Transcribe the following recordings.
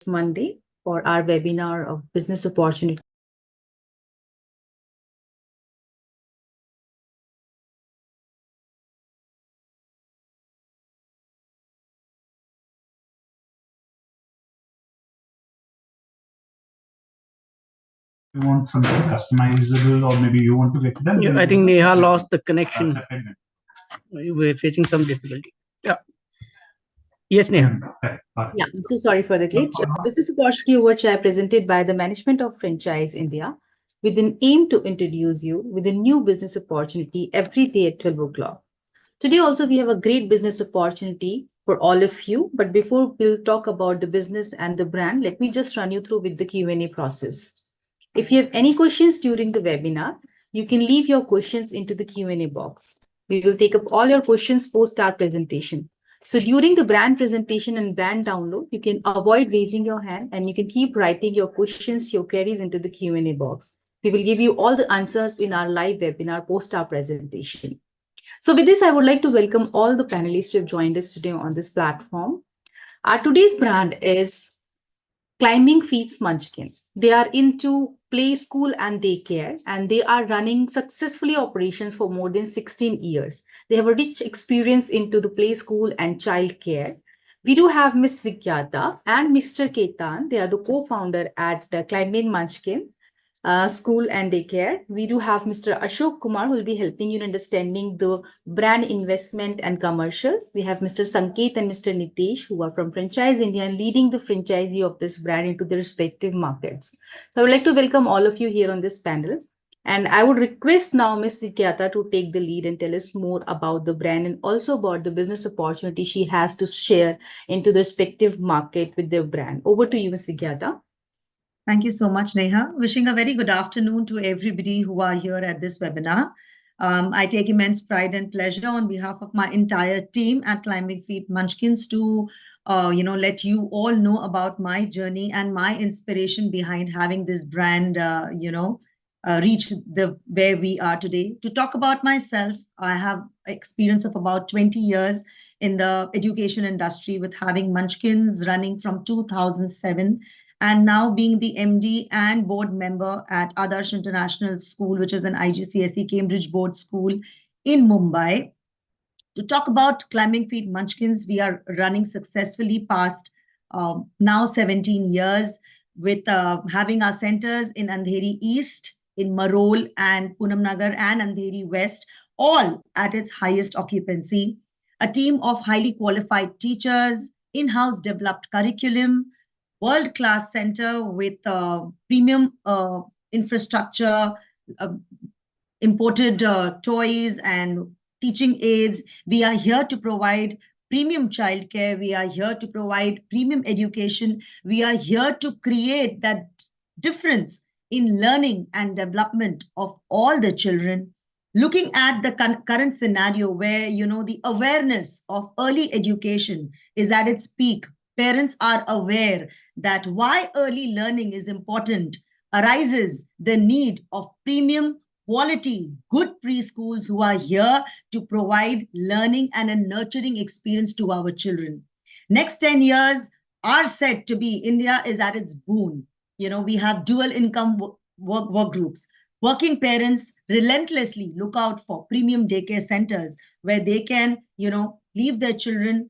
Monday for our webinar of business opportunity. You want something customizable, or maybe you want to get done? Yeah, I think Neha lost the connection. We're facing some difficulty. Yeah. Yes, Neha. Yeah, I'm so sorry for the glitch. This is opportunity which I presented by the management of Franchise India with an aim to introduce you with a new business opportunity every day at 12 o'clock. Today also we have a great business opportunity for all of you. But before we'll talk about the business and the brand, let me just run you through with the Q&A process. If you have any questions during the webinar, you can leave your questions into the Q&A box. We will take up all your questions post our presentation. So during the brand presentation and brand download, you can avoid raising your hand and you can keep writing your questions, your queries into the Q&A box. We will give you all the answers in our live webinar post our presentation. So with this, I would like to welcome all the panelists who have joined us today on this platform. Our today's brand is Climbing Feet's Munchkins. They are into play school and daycare, and they are running successfully operations for more than 16 years. They have a rich experience into the play school and child care. We do have Miss Vigyata and Mr. Ketan. They are the co-founder at Climbing Munchkin School and Daycare. We do have Mr. Ashok Kumar, who will be helping you in understanding the brand investment and commercials. We have Mr. Sanket and Mr. Nitesh, who are from Franchise India and leading the franchisee of this brand into the respective markets. So I would like to welcome all of you here on this panel. And I would request now Ms. Vigyata to take the lead and tell us more about the brand and also about the business opportunity she has to share into the respective market with their brand. Over to you, Ms. Vigyata. Thank you so much, Neha. Wishing a very good afternoon to everybody who are here at this webinar. I take immense pride and pleasure on behalf of my entire team at Climbing Feet Munchkins to let you all know about my journey and my inspiration behind having this brand reach where we are today. To talk about myself, I have experience of about 20 years in the education industry, with having Munchkins running from 2007 and now being the MD and board member at Adarsh International School, which is an IGCSE Cambridge board school in Mumbai. To talk about Climbing Feet Munchkins, we are running successfully past now 17 years, with having our centers in Andheri East, in Marol and Poonam Nagar, and Andheri West, all at its highest occupancy. A team of highly qualified teachers, in-house developed curriculum, world-class center with premium infrastructure, imported toys and teaching aids. We are here to provide premium childcare. We are here to provide premium education. We are here to create that difference in learning and development of all the children. Looking at the current scenario where, the awareness of early education is at its peak, parents are aware that why early learning is important, arises the need of premium quality, good preschools who are here to provide learning and a nurturing experience to our children. Next 10 years are said to be, India is at its boom. We have dual income work groups. Working parents relentlessly look out for premium daycare centers where they can, leave their children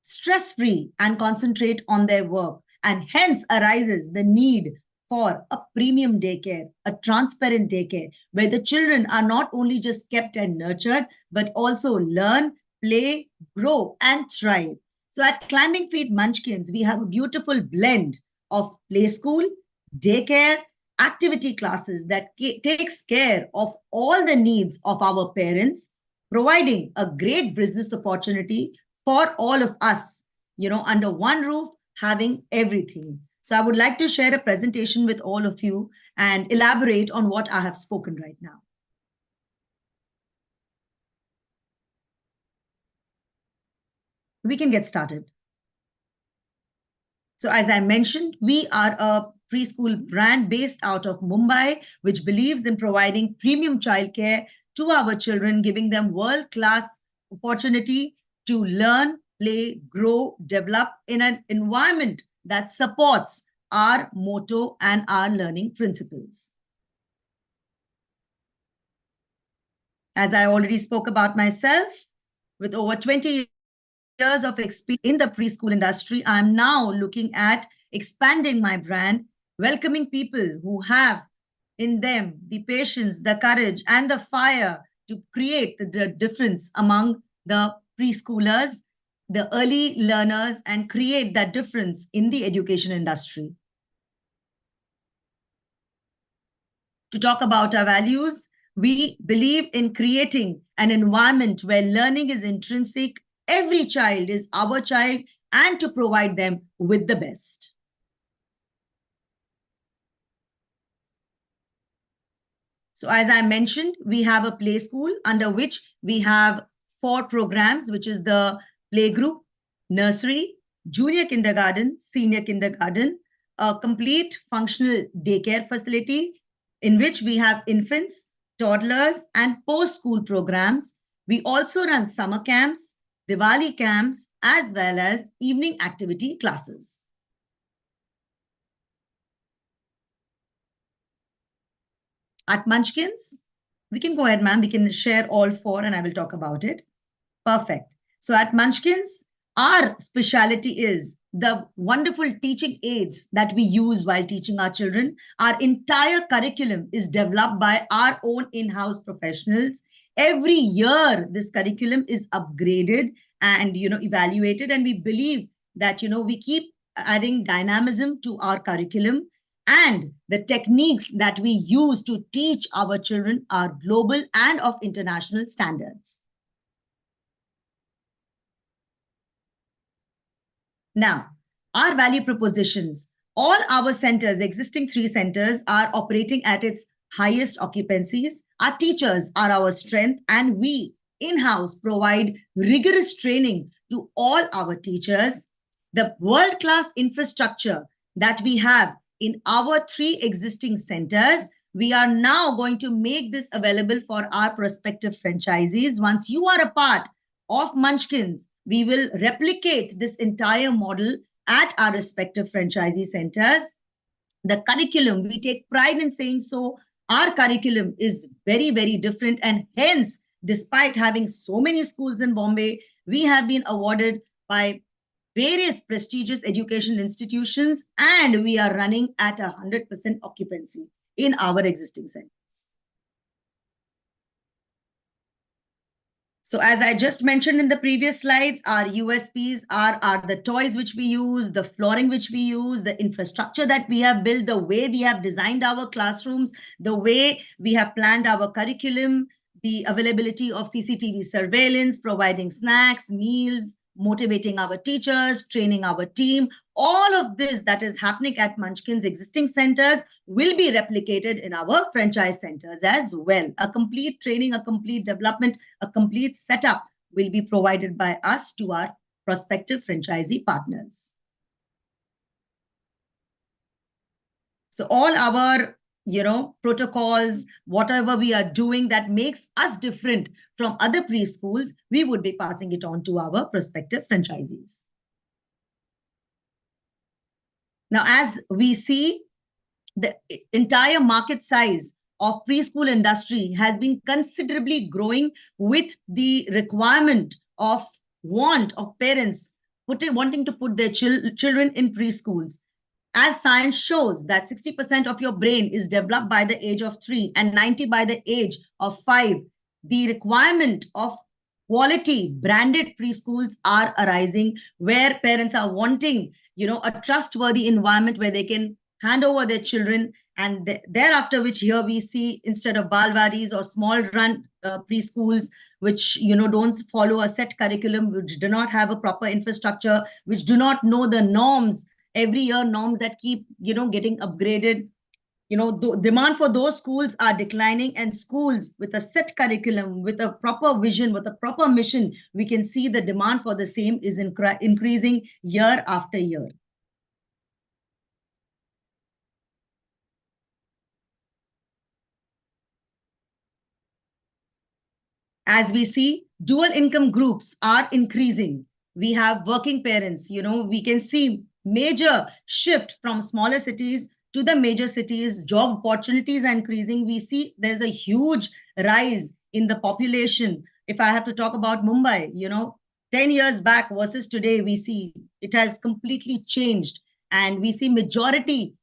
stress-free and concentrate on their work. And hence arises the need for a premium daycare, a transparent daycare, where the children are not only just kept and nurtured, but also learn, play, grow, and thrive. So at Climbing Feet Munchkins, we have a beautiful blend of play school, daycare, activity classes that takes care of all the needs of our parents, providing a great business opportunity for all of us, under one roof, having everything. So I would like to share a presentation with all of you and elaborate on what I have spoken right now. We can get started. So as I mentioned, we are a preschool brand based out of Mumbai, which believes in providing premium childcare to our children, giving them world-class opportunity to learn, play, grow, develop in an environment that supports our motto and our learning principles. As I already spoke about myself, with over 20 years of experience in the preschool industry, I'm now looking at expanding my brand, welcoming people who have in them the patience, the courage, and the fire to create the difference among the preschoolers, the early learners, and create that difference in the education industry. To talk about our values, we believe in creating an environment where learning is intrinsic, every child is our child, and to provide them with the best. So as I mentioned, we have a play school under which we have 4 programs, which is the playgroup, nursery, junior kindergarten, senior kindergarten, a complete functional daycare facility in which we have infants, toddlers, and post-school programs. We also run summer camps, Diwali camps, as well as evening activity classes. At Munchkins, we can go ahead, ma'am. We can share all 4 and I will talk about it. Perfect. So at Munchkins, our specialty is the wonderful teaching aids that we use while teaching our children. Our entire curriculum is developed by our own in-house professionals. Every year, this curriculum is upgraded and, evaluated. And we believe that, we keep adding dynamism to our curriculum. And the techniques that we use to teach our children are global and of international standards. Now, our value propositions, all our centers, existing 3 centers, are operating at its highest occupancies. Our teachers are our strength, and we in-house provide rigorous training to all our teachers. The world-class infrastructure that we have in our 3 existing centers, we are now going to make this available for our prospective franchisees. Once you are a part of Munchkins, we will replicate this entire model at our respective franchisee centers. The curriculum, we take pride in saying so, our curriculum is very, very different. And hence, despite having so many schools in Bombay, we have been awarded by various prestigious education institutions, and we are running at 100% occupancy in our existing centers. So as I just mentioned in the previous slides, our USPs are the toys which we use, the flooring which we use, the infrastructure that we have built, the way we have designed our classrooms, the way we have planned our curriculum, the availability of CCTV surveillance, providing snacks, meals, motivating our teachers, training our team. All of this that is happening at Munchkins' existing centers will be replicated in our franchise centers as well. A complete training, a complete development, a complete setup will be provided by us to our prospective franchisee partners. So all our protocols, whatever we are doing that makes us different from other preschools, we would be passing it on to our prospective franchisees. Now, as we see, the entire market size of preschool industry has been considerably growing with the requirement of want of parents wanting to put their children in preschools. As science shows that 60% of your brain is developed by the age of 3 and 90% by the age of 5, the requirement of quality branded preschools are arising where parents are wanting, a trustworthy environment where they can hand over their children. And thereafter, which here we see instead of balwadis or small run preschools, which, don't follow a set curriculum, which do not have a proper infrastructure, which do not know the norms, every year norms that keep, getting upgraded. The demand for those schools are declining, and schools with a set curriculum, with a proper vision, with a proper mission, we can see the demand for the same is increasing year after year. As we see, dual income groups are increasing. We have working parents, we can see major shift from smaller cities to the major cities. Job opportunities are increasing. We see there's a huge rise in the population. If I have to talk about Mumbai, 10 years back versus today, we see it has completely changed. And we see majority,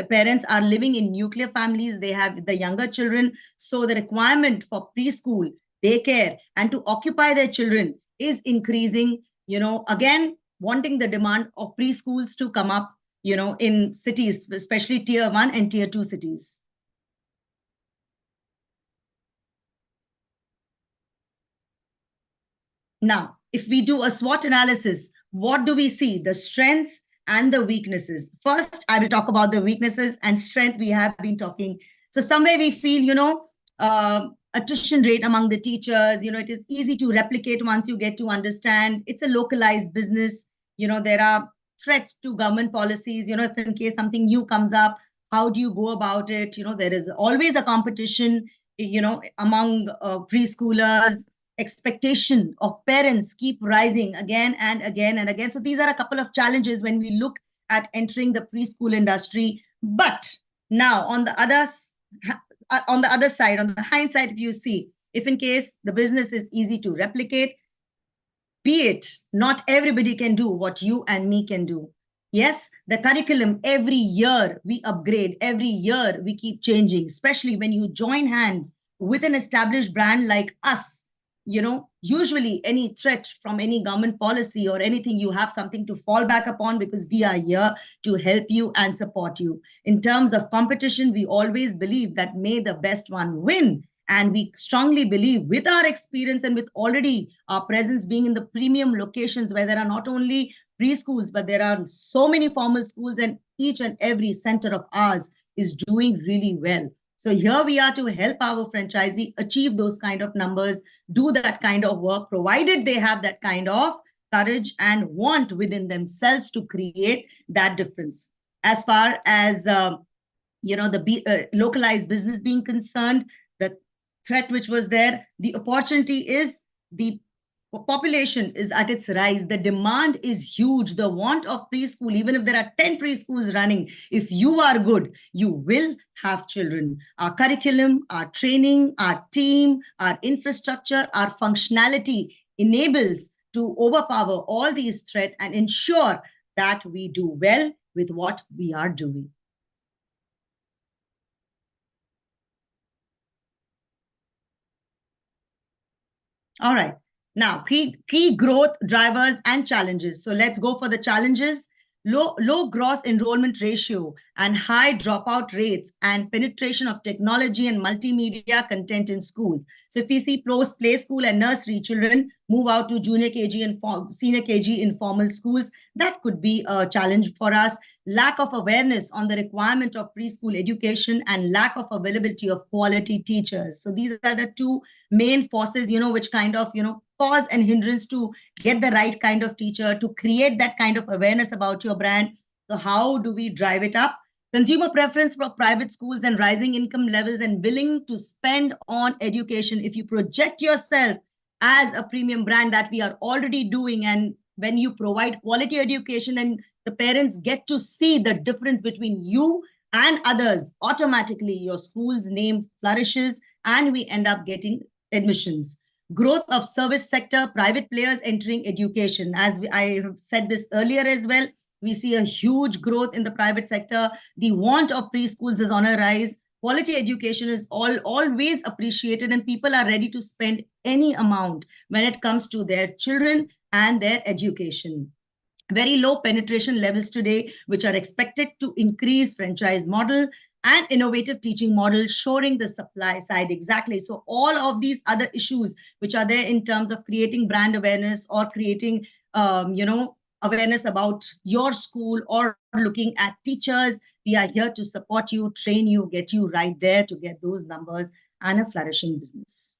parents are living in nuclear families. They have the younger children. So the requirement for preschool, daycare, and to occupy their children is increasing, again, wanting the demand of preschools to come up, in cities, especially tier 1 and tier 2 cities. Now, if we do a SWOT analysis, what do we see? The strengths and the weaknesses. First, I will talk about the weaknesses, and strength we have been talking. So somewhere we feel, attrition rate among the teachers, it is easy to replicate once you get to understand. It's a localized business. There are threats to government policies. If in case something new comes up, how do you go about it? There is always a competition, among preschoolers. Expectation of parents keep rising again and again and again. So these are a couple of challenges when we look at entering the preschool industry. But now on the other side, on the hindsight, if you see, if in case the business is easy to replicate, be it not everybody can do what you and me can do. Yes, the curriculum, every year we upgrade, every year we keep changing, especially when you join hands with an established brand like us. Usually any threat from any government policy or anything, you have something to fall back upon because we are here to help you and support you. In terms of competition, we always believe that may the best one win. And we strongly believe with our experience and with already our presence being in the premium locations where there are not only preschools, but there are so many formal schools, and each and every center of ours is doing really well. So here we are to help our franchisee achieve those kind of numbers, do that kind of work, provided they have that kind of courage and want within themselves to create that difference. As far as, the localized business being concerned, the threat which was there, the opportunity is the population is at its rise. The demand is huge. The want of preschool, even if there are 10 preschools running, if you are good, you will have children. Our curriculum, our training, our team, our infrastructure, our functionality enables to overpower all these threats and ensure that we do well with what we are doing. All right. Now, key growth drivers and challenges. So let's go for the challenges. Low gross enrollment ratio and high dropout rates and penetration of technology and multimedia content in schools. So if we see play school and nursery children move out to junior KG and senior KG in formal schools, that could be a challenge for us. Lack of awareness on the requirement of preschool education and lack of availability of quality teachers. So these are the two main forces, which kind of, cause and hindrance to get the right kind of teacher, to create that kind of awareness about your brand. So how do we drive it up? Consumer preference for private schools and rising income levels and willing to spend on education. If you project yourself as a premium brand that we are already doing, and when you provide quality education and the parents get to see the difference between you and others, automatically your school's name flourishes and we end up getting admissions. Growth of service sector, private players entering education. As I have said this earlier as well, we see a huge growth in the private sector. The want of preschools is on a rise. Quality education is always appreciated, and people are ready to spend any amount when it comes to their children and their education. Very low penetration levels today, which are expected to increase franchise model and innovative teaching model, shoring the supply side. Exactly. So all of these other issues which are there in terms of creating brand awareness or creating, awareness about your school or looking at teachers, we are here to support you, train you, get you right there to get those numbers and a flourishing business.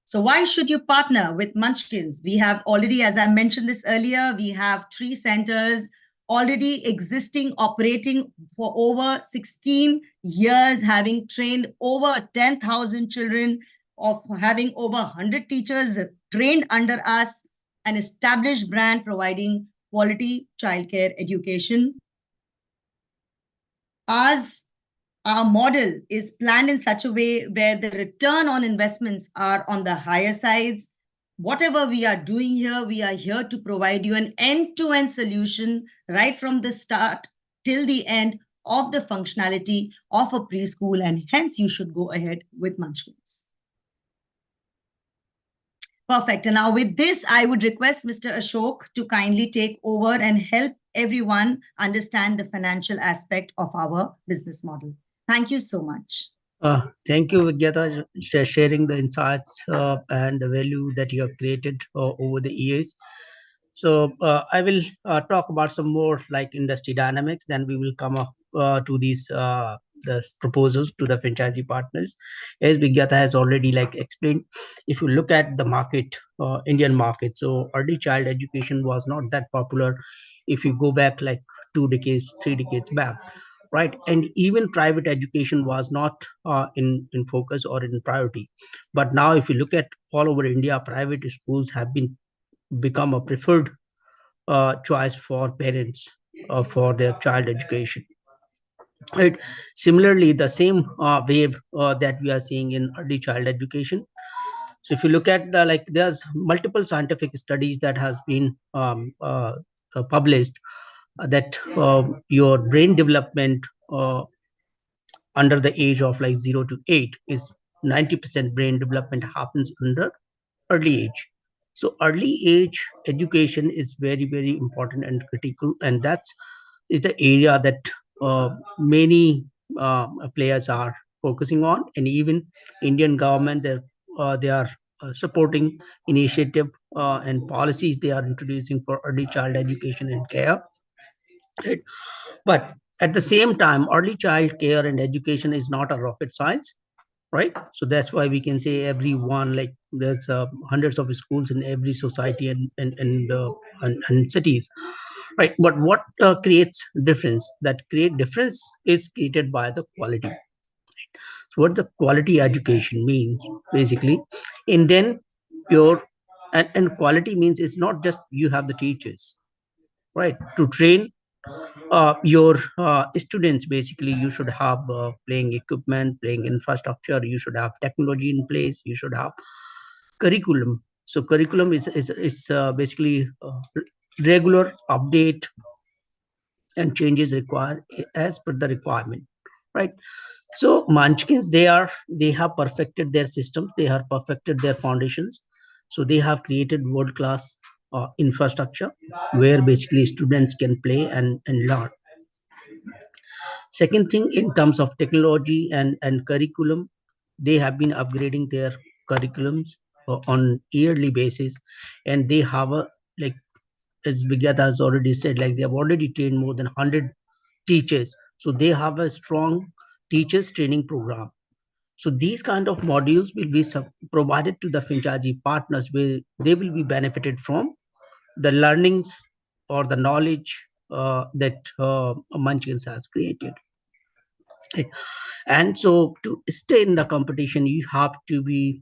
So why should you partner with Munchkins? We have already, as I mentioned this earlier, we have 3 centers already existing, operating for over 16 years, having trained over 10,000 children, of having over 100 teachers trained under us, an established brand providing quality childcare education. As our model is planned in such a way where the return on investments are on the higher sides. Whatever we are doing here, we are here to provide you an end-to-end solution right from the start till the end of the functionality of a preschool, and hence you should go ahead with Munchkins. Perfect. And now with this, I would request Mr. Ashok to kindly take over and help everyone understand the financial aspect of our business model. Thank you so much. Thank you, Vigyata, for sharing the insights and the value that you have created over the years. So I will talk about some more like industry dynamics. Then we will come up to these the proposals to the franchisee partners. As Vigyata has already like explained, if you look at the market, Indian market, so early child education was not that popular. If you go back like 2 decades, 3 decades back, right? And even private education was not in focus or in priority. But now if you look at all over India, private schools have been become a preferred choice for parents for their child education, right? Similarly, the same wave that we are seeing in early child education. So if you look at like there's multiple scientific studies that has been published that your brain development under the age of like 0 to 8 is 90% brain development happens under early age. So early age education is very, very important and critical, and that's is the area that many players are focusing on, and even Indian government they are supporting initiative and policies they are introducing for early child education and care, right? But at the same time, early child care and education is not a rocket science, right? So that's why we can say everyone, like there's hundreds of schools in every society and cities, right? But what creates difference? That create difference is created by the quality. So what the quality education means basically, and then your and quality means it's not just you have the teachers, right, to train your students. Basically you should have playing equipment, playing infrastructure, you should have technology in place, you should have curriculum. So curriculum is basically regular update and changes required as per the requirement, right? So Munchkins, they have perfected their systems, they have perfected their foundations. So they have created world class infrastructure where basically students can play and learn. Second thing, in terms of technology and curriculum, they have been upgrading their curriculums on yearly basis, and they have a like as Vigyata has already said, like they have already trained more than 100 teachers. So they have a strong teachers training program. So these kind of modules will be provided to the franchisee partners where they will be benefited from the learnings or the knowledge that Munchkins has created. And so to stay in the competition, you have to be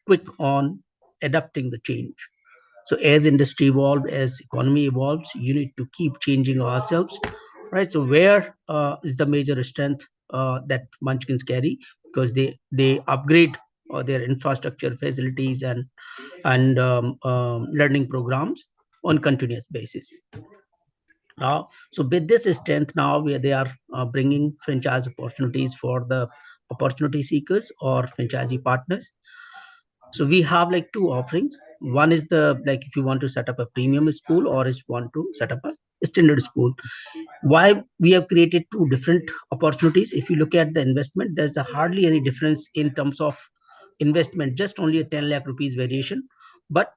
quick on adapting the change. So as industry evolves, as economy evolves, you need to keep changing ourselves, right? So where is the major strength that Munchkins carry? Because they upgrade their infrastructure facilities and learning programs on continuous basis. So with this strength now, where they are bringing franchise opportunities for the opportunity seekers or franchisee partners. So we have like two offerings. One is the like if you want to set up a premium school or if you want to set up a standard school. Why we have created two different opportunities? If you look at the investment, there's a hardly any difference in terms of investment, just only a 10 lakh rupees variation. But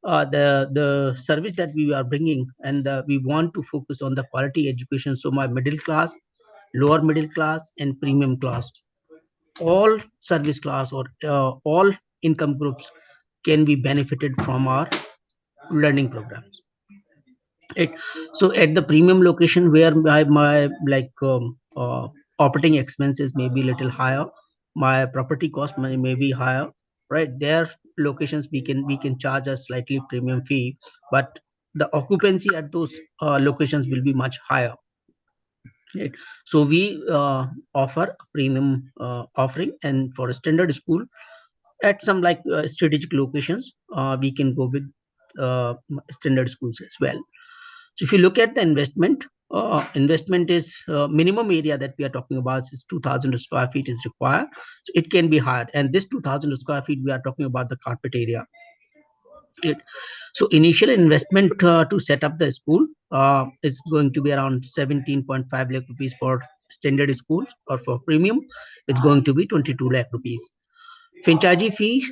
the service that we are bringing and we want to focus on the quality education. So my middle class, lower middle class, and premium class, all service class or all income groups can be benefited from our learning programs. Right. So at the premium location where my like operating expenses may be a little higher, my property cost may be higher, right? There locations, we can charge a slightly premium fee, but the occupancy at those locations will be much higher. Right? So we offer a premium offering, and for a standard school at some like strategic locations, we can go with standard schools as well. So if you look at the investment is minimum area that we are talking about is 2,000 square feet is required. So it can be higher, and this 2,000 square feet we are talking about the carpet area. Right? So initial investment to set up the school is going to be around 17.5 lakh rupees for standard schools, or for premium, it's going to be 22 lakh rupees. Franchisee fee,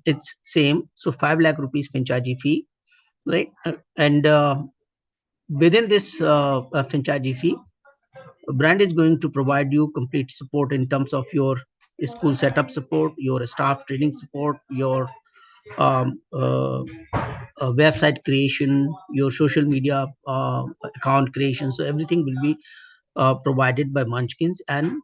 it's same, so 5 lakh rupees franchisee fee, right? And within this franchisee fee, brand is going to provide you complete support in terms of your school setup support, your staff training support, your um, uh, website creation, your social media account creation. So everything will be provided by Munchkins, and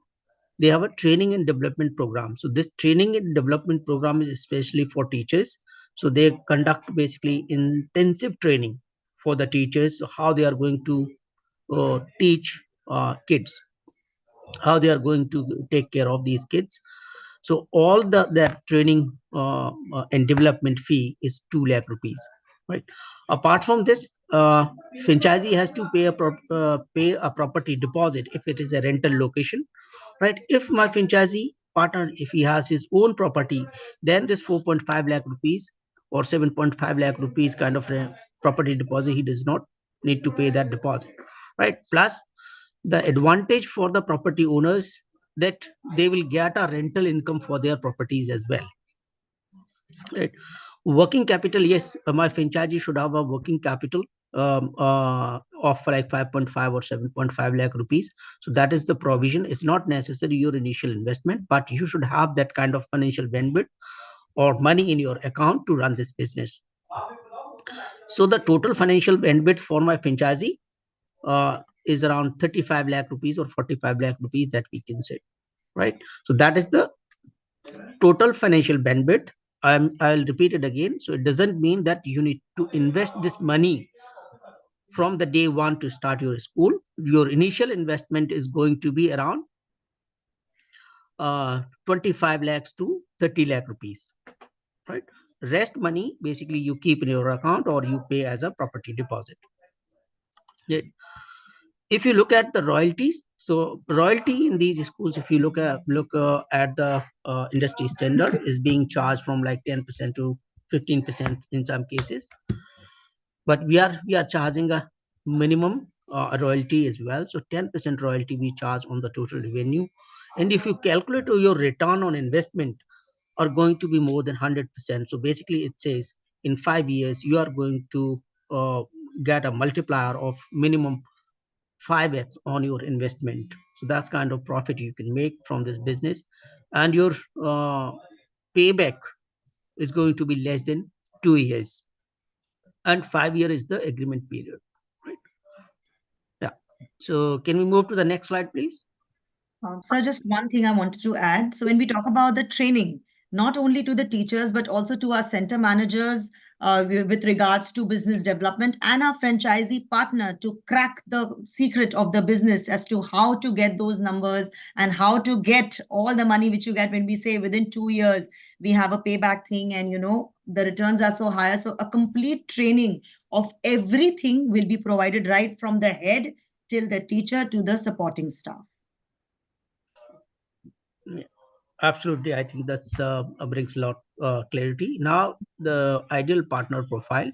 they have a training and development program. So this training and development program is especially for teachers. So they conduct basically intensive training for the teachers, how they are going to teach kids, how they are going to take care of these kids. So all that training and development fee is 2 lakh rupees, right? Apart from this, franchisee has to pay a property deposit if it is a rental location, right? If my franchisee partner, if he has his own property, then this 4.5 lakh rupees or 7.5 lakh rupees kind of a property deposit, he does not need to pay that deposit, right? Plus the advantage for the property owners that they will get a rental income for their properties as well, right? Working capital, yes, my franchisee should have a working capital of like 5.5 or 7.5 lakh rupees. So that is the provision. It's not necessary your initial investment, but you should have that kind of financial bandwidth or money in your account to run this business. So the total financial bandwidth for my franchisee is around 35 lakh rupees or 45 lakh rupees that we can say, right? So that is the total financial bandwidth. I'll repeat it again. So it doesn't mean that you need to invest this money from the day one to start your school. Your initial investment is going to be around 25 lakhs to 30 lakh rupees, right? Rest money basically you keep in your account or you pay as a property deposit. Yeah. If you look at the royalties, so royalty in these schools, if you look at the industry standard, is being charged from like 10% to 15% in some cases, but we are charging a minimum royalty as well. So 10% royalty we charge on the total revenue, and if you calculate your return on investment are going to be more than 100%. So basically it says in 5 years you are going to get a multiplier of minimum 5x on your investment. So that's kind of profit you can make from this business, and your payback is going to be less than 2 years, and 5 year is the agreement period, right? Yeah. So can we move to the next slide, please? So just one thing I wanted to add. So when we talk about the training, not only to the teachers, but also to our center managers with regards to business development and our franchisee partner to crack the secret of the business as to how to get those numbers and how to get all the money which you get when we say within 2 years, we have a payback thing and, the returns are so higher. So a complete training of everything will be provided right from the head till the teacher to the supporting staff. Yeah, absolutely. I think that's brings a lot clarity. Now the ideal partner profile.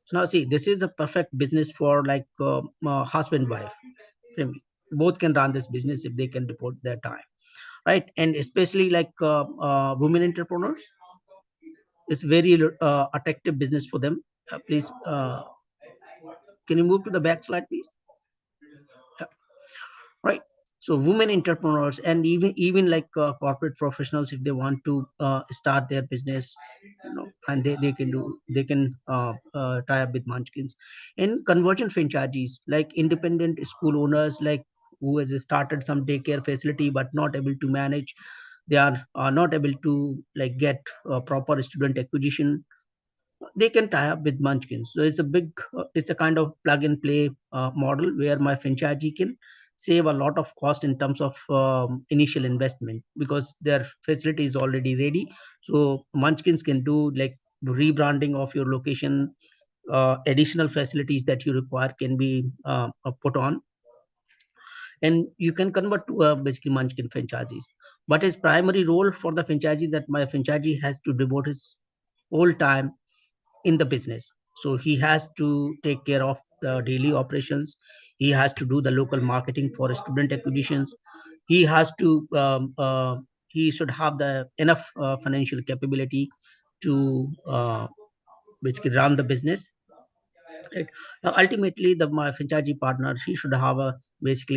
So now see, this is a perfect business for like husband wife. Family. Both can run this business if they can devote their time, right? And especially like women entrepreneurs, it's very attractive business for them. Please, can you move to the back slide, please? Yeah, right. So women entrepreneurs and even like corporate professionals, if they want to start their business, and they can tie up with Munchkins. And conversion franchisees like independent school owners, like who has started some daycare facility but not able to manage, they are not able to like get proper student acquisition, they can tie up with Munchkins. So it's a kind of plug and play model where my franchisee can save a lot of cost in terms of initial investment because their facility is already ready. So Munchkins can do like rebranding of your location, additional facilities that you require can be put on, and you can convert to basically Munchkin franchisees. But his primary role for the franchisee, that my franchisee has to devote his whole time in the business. So he has to take care of the daily operations. He has to do the local marketing for student acquisitions. He has to he should have the enough financial capability to basically run the business. Right. Now, ultimately, the my franchisee partner, he should have a basic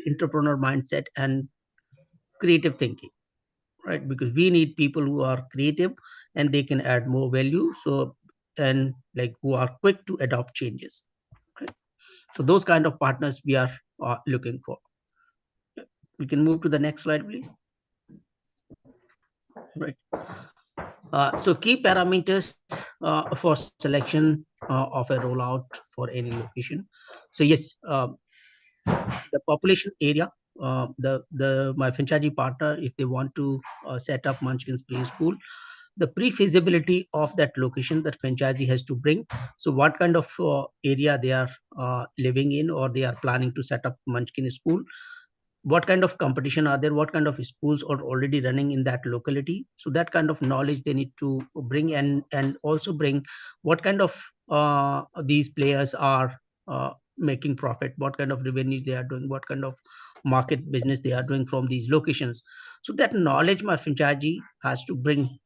entrepreneur mindset and creative thinking, right? Because we need people who are creative and they can add more value. So, and like who are quick to adopt changes. Right? So those kind of partners we are looking for. We can move to the next slide, please. Right. So key parameters for selection of a rollout for any location. So yes, the population area, the my franchisee partner, if they want to set up Munchkins preschool, the pre-feasibility of that location that franchisee has to bring. So what kind of area they are living in, or they are planning to set up Munchkin school, what kind of competition are there, what kind of schools are already running in that locality. So that kind of knowledge they need to bring, and also bring what kind of these players are making profit, what kind of revenues they are doing, what kind of market business they are doing from these locations. So that knowledge my franchisee has to bring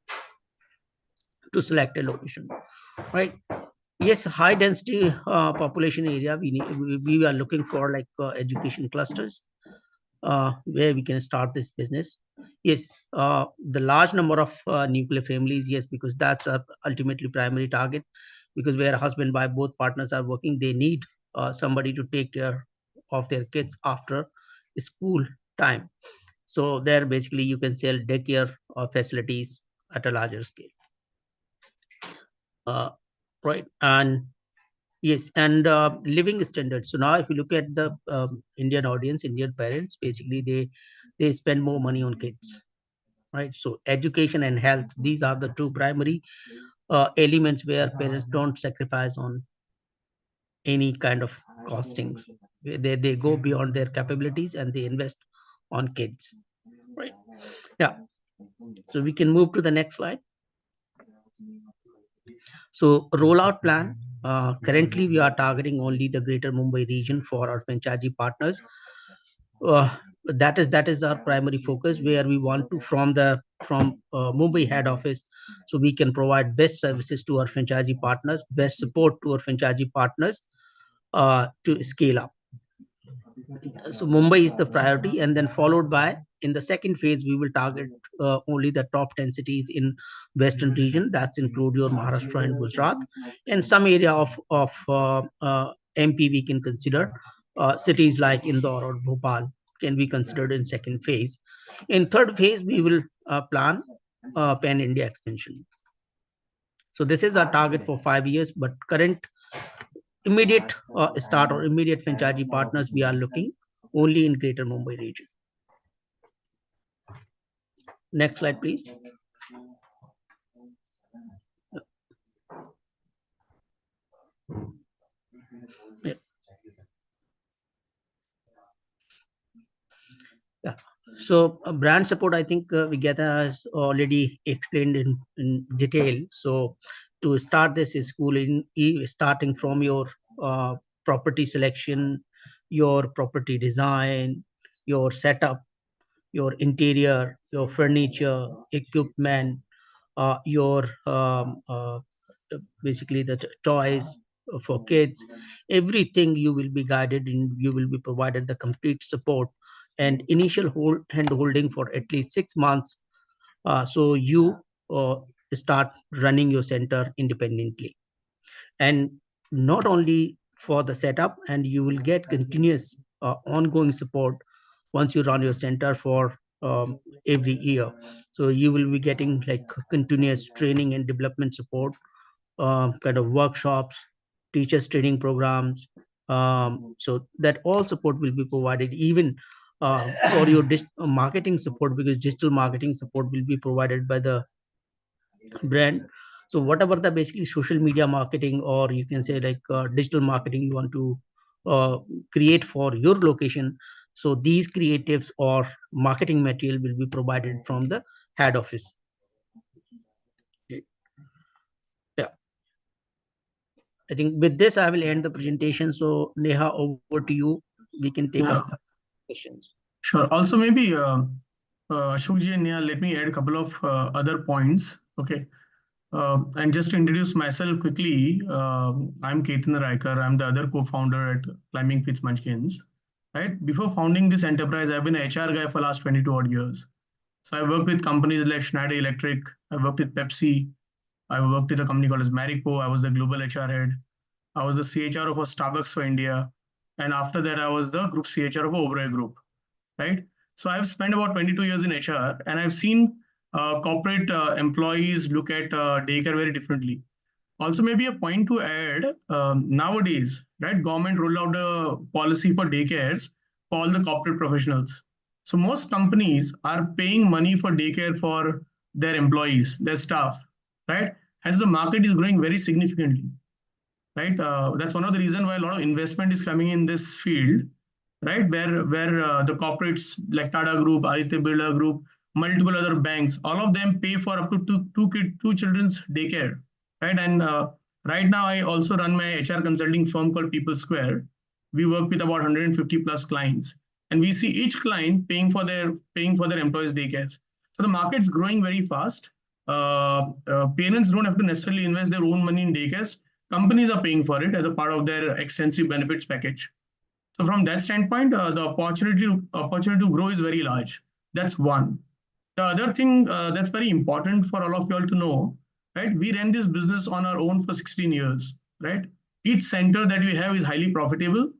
to select a location, right? Yes, high density population area, we are looking for like education clusters where we can start this business. Yes, the large number of nuclear families, yes, because that's a ultimately primary target, because where husband wife both partners are working, they need somebody to take care of their kids after school time. So there basically you can sell daycare facilities at a larger scale. Uh, right. And yes, and living standards. So now, if you look at the Indian audience, Indian parents, basically they spend more money on kids, right? So education and health, these are the two primary elements where parents don't sacrifice on any kind of costings. They go beyond their capabilities and they invest on kids, right? Yeah. So we can move to the next slide. So rollout plan. Currently, we are targeting only the Greater Mumbai region for our franchisee partners. Uh, that is our primary focus, where we want to from Mumbai head office, so we can provide best services to our franchisee partners, best support to our franchisee partners to scale up. So Mumbai is the priority, and then followed by, in the second phase, we will target only the top 10 cities in western region. That's include your Maharashtra and Gujarat, and some area of MP we can consider. Cities like Indore or Bhopal can be considered in second phase. In third phase, we will plan pan India extension. So this is our target for 5 years, but current immediate start or immediate franchisee partners we are looking only in Greater Mumbai region. Next slide, please. Yeah. Yeah. So brand support, I think Vigata has already explained in detail. So to start this school starting from your uh, property selection, your property design, your setup, your interior, your furniture, equipment, your basically the toys for kids, everything you will be guided in, you will be provided the complete support and initial hand holding for at least 6 months. So you uh, start running your center independently, and not only for the setup, and you will get continuous ongoing support once you run your center for every year. So you will be getting like continuous training and development support, kind of workshops, teachers training programs. So that all support will be provided, even for your marketing support, because digital marketing support will be provided by the brand. So whatever the basically social media marketing, or you can say like digital marketing you want to create for your location, so these creatives or marketing material will be provided from the head office. Yeah, I think with this I will end the presentation. So Neha, over to you. We can take up Yeah, questions. sure. Also, maybe Ashokji and Neha, let me add a couple of other points. Okay. And just to introduce myself quickly, I'm Ketan Raikar. I'm the other co-founder at Climbing Fits Munchkins. Right. Before founding this enterprise, I've been an HR guy for the last 22 odd years. So I worked with companies like Schneider Electric. I worked with Pepsi. I worked with a company called as Marico. I was the global HR head. I was the CHR of a Starbucks for India. And after that, I was the group CHR of a Oberoi Group. Right. So I've spent about 22 years in HR, and I've seen corporate employees look at daycare very differently. Also, maybe a point to add, nowadays, right, government rolled out a policy for daycares for all the corporate professionals. So most companies are paying money for daycare for their employees, their staff, right? As the market is growing very significantly, right? That's one of the reasons why a lot of investment is coming in this field, right? Where the corporates like Tata Group, Aditya Birla Group, multiple other banks, all of them pay for up to two children's daycare, right? And right now, I also run my HR consulting firm called People Square. We work with about 150 plus clients, and we see each client paying for their employees' daycares. So the market's growing very fast. Parents don't have to necessarily invest their own money in daycares. Companies are paying for it as a part of their extensive benefits package. So from that standpoint, the opportunity to grow is very large. That's one. The other thing that's very important for all of you all to know, right? We ran this business on our own for 16 years, right? Each center that we have is highly profitable.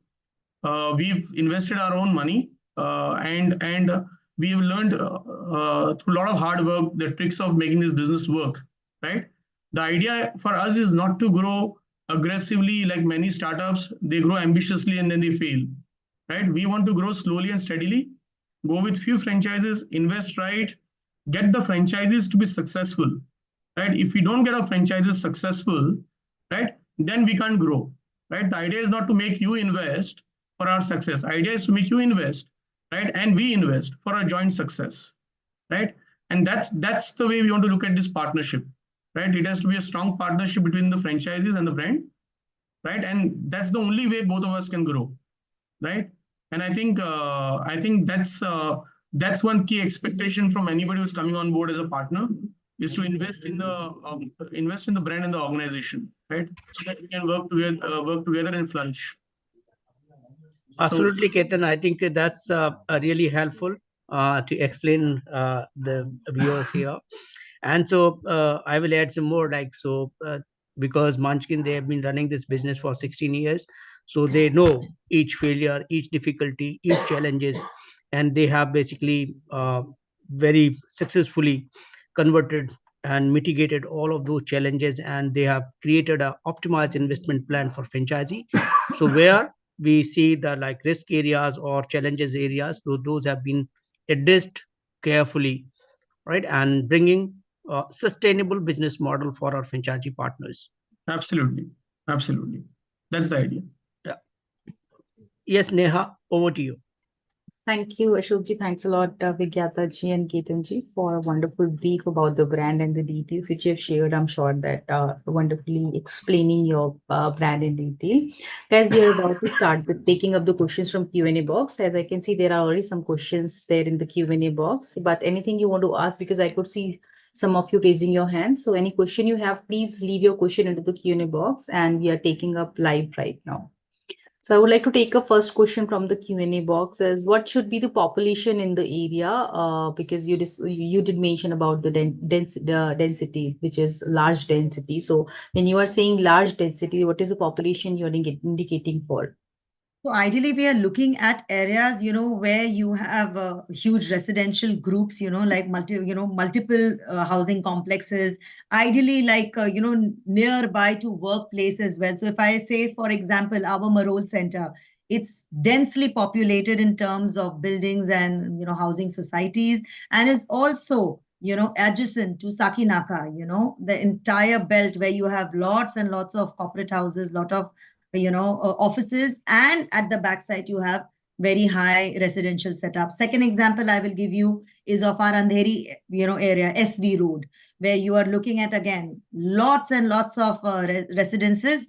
We've invested our own money, and we've learned through a lot of hard work the tricks of making this business work, right? The idea for us is not to grow aggressively like many startups. They grow ambitiously and then they fail, right? We want to grow slowly and steadily, go with few franchises, invest right, get the franchises to be successful, right? If we don't get our franchises successful, right, then we can't grow, right? The idea is not to make you invest for our success. Idea is to make you invest, right, and we invest for our joint success, right? And that's the way we want to look at this partnership, right? It has to be a strong partnership between the franchises and the brand, right? And that's the only way both of us can grow, right? And I think that's one key expectation from anybody who's coming on board as a partner, is to invest in the brand and the organization, right? So that we can work together and flourish. Absolutely, Ketan. I think that's really helpful to explain the viewers here. And so I will add some more, like, so because Munchkin, they have been running this business for 16 years. So they know each failure, each difficulty, each challenges, and they have basically very successfully converted and mitigated all of those challenges, and they have created a optimized investment plan for franchisee. So where we see the like risk areas or challenges areas, so those have been addressed carefully, right, and bringing a sustainable business model for our franchisee partners. Absolutely, that's the idea. Yeah. Yes, Neha, over to you. Thank you, Ashokji. Thanks a lot, Vigyataji and Ketanji, for a wonderful brief about the brand and the details which you have shared. I'm sure that wonderfully explaining your brand in detail. Guys, we are about to start with taking up the questions from Q&A box. As I can see, there are already some questions there in the Q&A box. But anything you want to ask, because I could see some of you raising your hands. So any question you have, please leave your question into the Q&A box, and we are taking up live right now. So I would like to take a first question from the Q&A box as what should be the population in the area? Because you did mention about the density, which is large density. So when you are saying large density, what is the population you are indicating for? So ideally, we are looking at areas, where you have huge residential groups, like multiple housing complexes. Ideally, like nearby to workplace as well. So if I say, for example, our Marol Center, it's densely populated in terms of buildings and housing societies, and is also adjacent to Sakinaka, the entire belt where you have lots and lots of corporate houses, lot of offices, and at the backside you have very high residential setup. Second example I will give you is of our Andheri area, SV Road, where you are looking at again lots and lots of residences,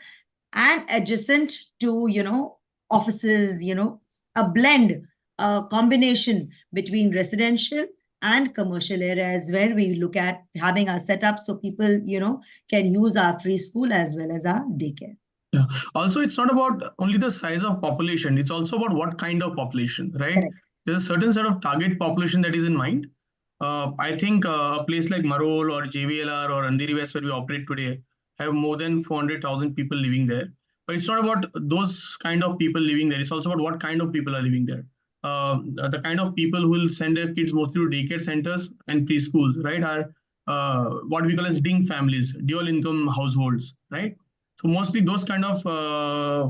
and adjacent to offices, a blend, a combination between residential and commercial areas, where we look at having our setup so people can use our preschool as well as our daycare. Yeah. Also, it's not about only the size of population, it's also about what kind of population, right? Correct. There's a certain set of target population that is in mind. I think a place like Marol or JVLR or Andheri West, where we operate today, have more than 400,000 people living there. But it's not about those kind of people living there. It's also about what kind of people are living there. The kind of people who will send their kids mostly to daycare centers and preschools, right, are what we call as DING families, dual income households, right? So mostly those kind of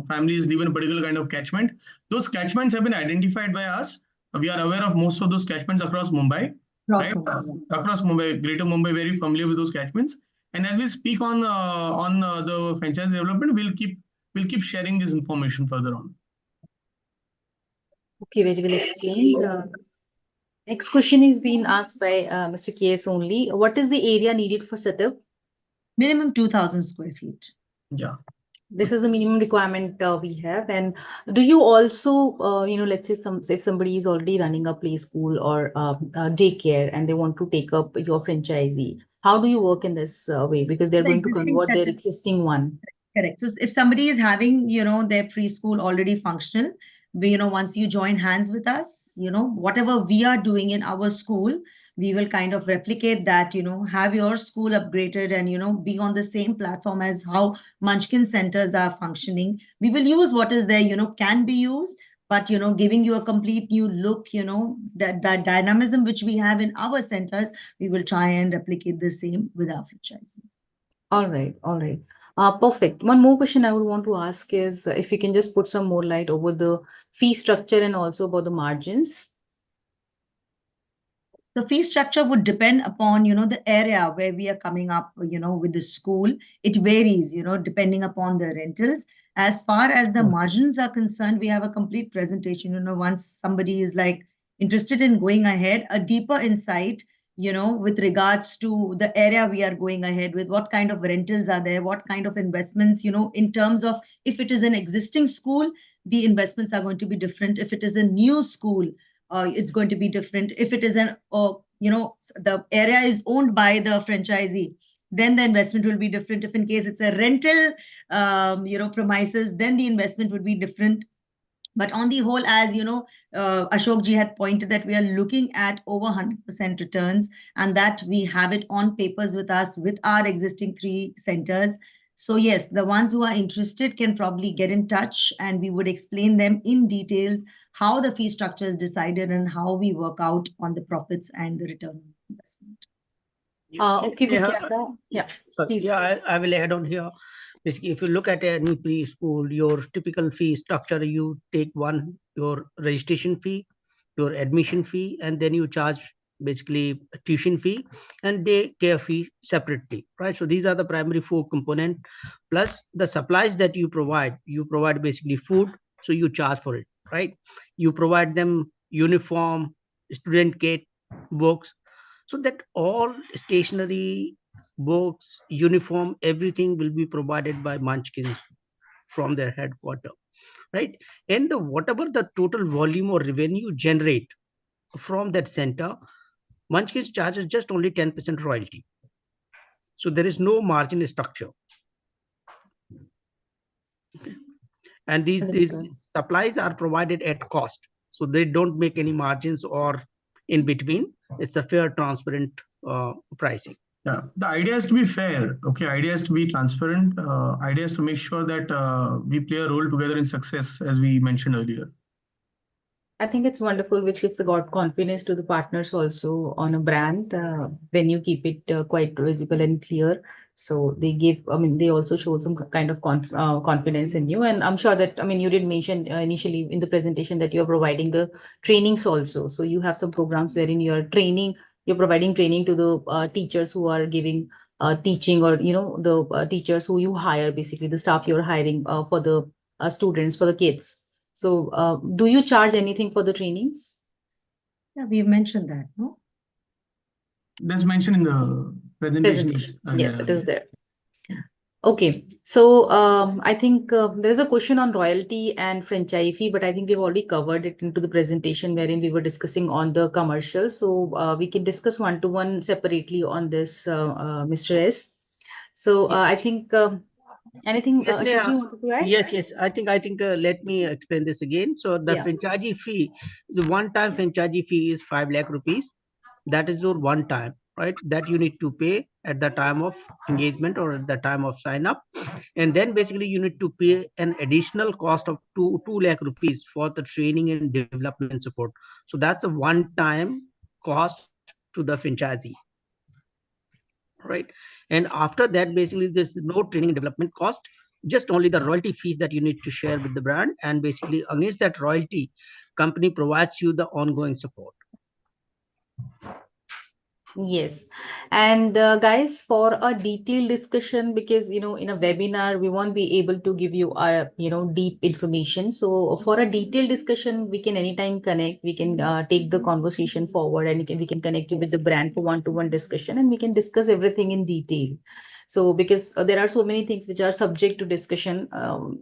families live in a particular kind of catchment. Those catchments have been identified by us. We are aware of most of those catchments across Mumbai, right? Across Mumbai, Greater Mumbai, very familiar with those catchments. And as we speak on the franchise development, we'll keep sharing this information further on. Okay, very well explained. Next question is being asked by Mr. KS only. What is the area needed for setup? Minimum 2,000 square feet. Yeah. This is the minimum requirement we have. And do you also, let's say if somebody is already running a play school or daycare and they want to take up your franchisee, how do you work in this way? Because they're going to convert their existing one. Correct. So if somebody is having, their preschool already functional, once you join hands with us, whatever we are doing in our school, we will kind of replicate that, have your school upgraded and, be on the same platform as how Munchkin centers are functioning. We will use what is there, can be used, but, giving you a complete new look, that dynamism which we have in our centers, we will try and replicate the same with our franchises. All right, all right. Perfect. One more question I would want to ask is if you can just put some more light over the fee structure and also about the margins. The fee structure would depend upon, the area where we are coming up, with the school. It varies, depending upon the rentals. As far as the margins are concerned, we have a complete presentation, once somebody is like interested in going ahead, a deeper insight, with regards to the area we are going ahead with, what kind of rentals are there, what kind of investments, in terms of if it is an existing school, the investments are going to be different. If it is a new school, it's going to be different. If it is the area is owned by the franchisee, then the investment will be different. If in case it's a rental, premises, then the investment would be different. But on the whole, as Ashok ji had pointed that we are looking at over 100% returns, and that we have it on papers with us with our existing 3 centers. So yes, the ones who are interested can probably get in touch, and we would explain them in details how the fee structure is decided and how we work out on the profits and the return on investment. Okay, Vikyata. Yeah, please. Yeah, I will add on here. Basically, if you look at any preschool, your typical fee structure, you take your registration fee, your admission fee, and then you charge basically a tuition fee and daycare fee separately, right? So these are the primary 4 components, plus the supplies that you provide. You provide basically food, so you charge for it, right? You provide them uniform, student kit, books, so that all stationery, books, uniform, everything will be provided by Munchkins from their headquarters, right? And whatever the total volume or revenue generate from that center, Munchkins charges just only 10% royalty. So there is no margin structure. Okay. And these supplies are provided at cost. So they don't make any margins or in between. It's a fair, transparent pricing. Yeah, the idea is to be fair. Okay, idea is to be transparent. Idea is to make sure that we play a role together in success, as we mentioned earlier. I think it's wonderful, which gives a God confidence to the partners also on a brand when you keep it quite visible and clear. So they give, I mean, they also show some kind of confidence in you. And I'm sure that, I mean, you did mention initially in the presentation that you're providing the trainings also. So you have some programs wherein you're providing training to the teachers who are giving teaching, or, the teachers who you hire, basically the staff you're hiring for the students, for the kids. So, do you charge anything for the trainings? Yeah, we've mentioned that, no? That's mentioned in the presentation. Yes, it is there. Okay, so I think there is a question on royalty and franchise fee, but I think we've already covered it into the presentation wherein we were discussing on the commercial. So we can discuss one-to-one separately on this, Mr. S. So I think anything, Yes, Ashok, Neha. you wanted to add? Yes. I think let me explain this again. So the Yeah. franchisee fee, the one-time franchisee fee is 5 lakh rupees. That is your one time, right? That you need to pay at the time of engagement or at the time of sign up. And then basically you need to pay an additional cost of 2 lakh rupees for the training and development support. So that's a one-time cost to the franchisee. Right, and after that basically there's no training and development cost, just only the royalty fees that you need to share with the brand, and basically against that royalty company provides you the ongoing support. Yes. And guys, for a detailed discussion, because in a webinar, we won't be able to give you deep information. So for a detailed discussion, we can anytime connect. We can take the conversation forward, and we can connect you with the brand for one-to-one discussion, and we can discuss everything in detail. So because there are so many things which are subject to discussion,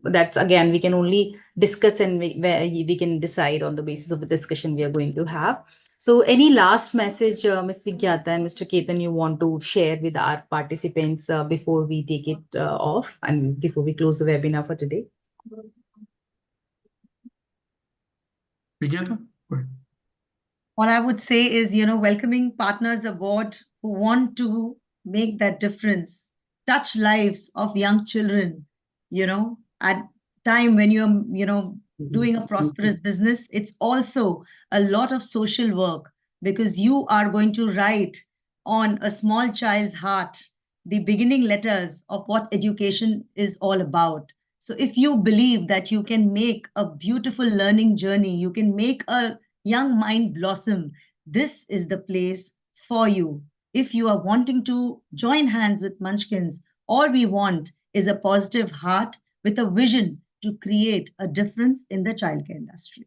that's again we can only discuss, and we can decide on the basis of the discussion we are going to have. So, any last message, Ms. Vigyata and Mr. Ketan, you want to share with our participants before we take it off and before we close the webinar for today? Vigyata? Go ahead. All I would say is, welcoming partners aboard who want to make that difference, touch lives of young children, at time when you're, doing a prosperous business, it's also a lot of social work, because you are going to write on a small child's heart the beginning letters of what education is all about. So if you believe that you can make a beautiful learning journey, you can make a young mind blossom, this is the place for you. If you are wanting to join hands with Munchkins, all we want is a positive heart with a vision to create a difference in the childcare industry.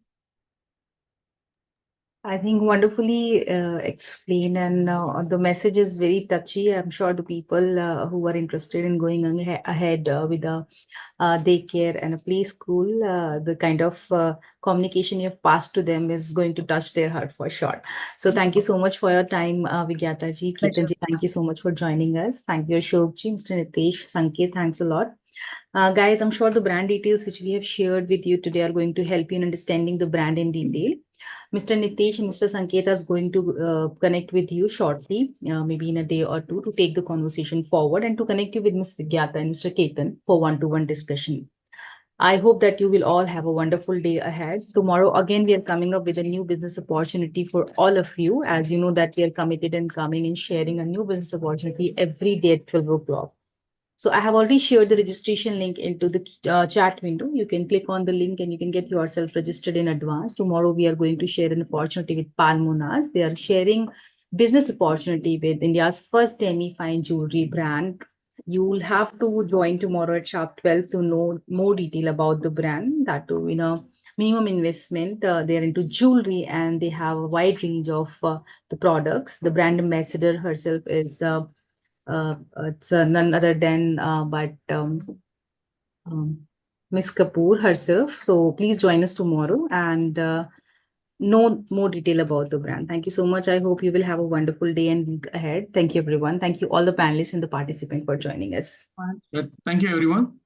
I think wonderfully explained, and the message is very touchy. I'm sure the people who are interested in going ahead with a daycare and a play school, the kind of communication you've passed to them is going to touch their heart for sure. So thank you so much for your time, Vigyata ji, Ketan ji. Thank you so much for joining us. Thank you, Ashok ji, Mr. Nitesh, Sanket. Thanks a lot. Guys, I'm sure the brand details which we have shared with you today are going to help you in understanding the brand in detail. Mr. Nitesh and Mr. Sanket is going to connect with you shortly, maybe in a day or two, to take the conversation forward and to connect you with Ms. Vigyata and Mr. Ketan for one-to-one discussion. I hope that you will all have a wonderful day ahead. Tomorrow, again, we are coming up with a new business opportunity for all of you. As you know that we are committed and coming and sharing a new business opportunity every day at 12 o'clock. So I have already shared the registration link into the chat window. You can click on the link and you can get yourself registered in advance. Tomorrow we are going to share an opportunity with Palmonas. They are sharing business opportunity with India's first demi-fine jewelry brand. You will have to join tomorrow at sharp 12 to know more detail about the brand. That too, minimum investment. They are into jewelry and they have a wide range of the products. The brand ambassador herself is it's none other than Miss Kapoor herself. So please join us tomorrow and know more detail about the brand. Thank you so much. I hope you will have a wonderful day and week ahead. Thank you, everyone. Thank you, all the panelists and the participants for joining us. Thank you, everyone.